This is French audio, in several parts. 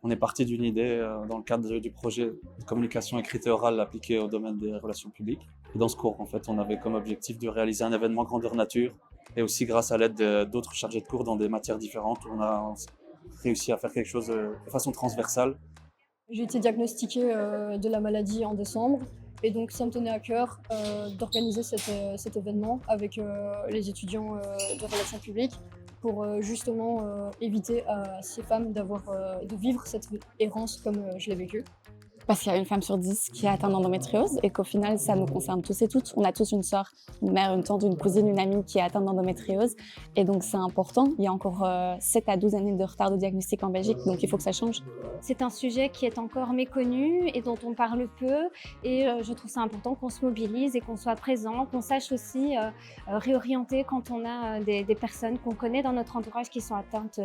On est parti d'une idée dans le cadre du projet de communication écrite et orale appliquée au domaine des relations publiques. Et dans ce cours, en fait, on avait comme objectif de réaliser un événement grandeur nature et aussi grâce à l'aide d'autres chargés de cours dans des matières différentes, on a réussi à faire quelque chose de façon transversale. J'ai été diagnostiquée de la maladie en décembre et donc ça me tenait à cœur d'organiser cet événement avec les étudiants de relations publiques pour justement éviter à ces femmes de vivre cette errance comme je l'ai vécue. Parce qu'il y a une femme sur 10 qui est atteinte d'endométriose et qu'au final, ça nous concerne tous et toutes. On a tous une sœur, une mère, une tante, une cousine, une amie qui est atteinte d'endométriose. Et donc, c'est important. Il y a encore 7 à 12 années de retard de diagnostic en Belgique, donc il faut que ça change. C'est un sujet qui est encore méconnu et dont on parle peu. Et je trouve ça important qu'on se mobilise et qu'on soit présent, qu'on sache aussi réorienter quand on a des personnes qu'on connaît dans notre entourage qui sont atteintes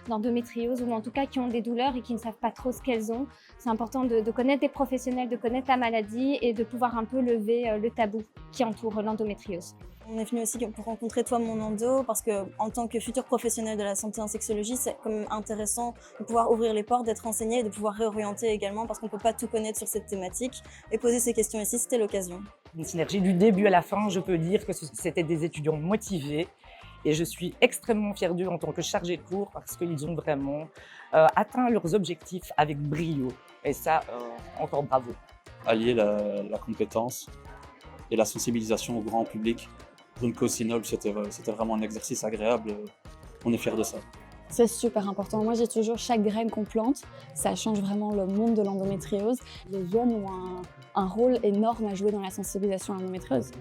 d'endométriose ou en tout cas qui ont des douleurs et qui ne savent pas trop ce qu'elles ont. C'est important de connaître des professionnels, de connaître la maladie et de pouvoir un peu lever le tabou qui entoure l'endométriose. On est venu aussi pour rencontrer Toi Mon Endo parce que en tant que futur professionnel de la santé en sexologie, c'est quand même intéressant de pouvoir ouvrir les portes, d'être renseigné et de pouvoir réorienter également parce qu'on ne peut pas tout connaître sur cette thématique. Et poser ces questions ici, c'était l'occasion. Une synergie du début à la fin, je peux dire que c'était des étudiants motivés et je suis extrêmement fière d'eux en tant que chargée de cours parce qu'ils ont vraiment atteint leurs objectifs avec brio. Et ça, encore bravo. Allier la compétence et la sensibilisation au grand public pour une cause si noble, c'était vraiment un exercice agréable. On est fiers de ça. C'est super important. Moi, j'ai toujours chaque graine qu'on plante, ça change vraiment le monde de l'endométriose. Les jeunes ont un rôle énorme à jouer dans la sensibilisation à l'endométriose.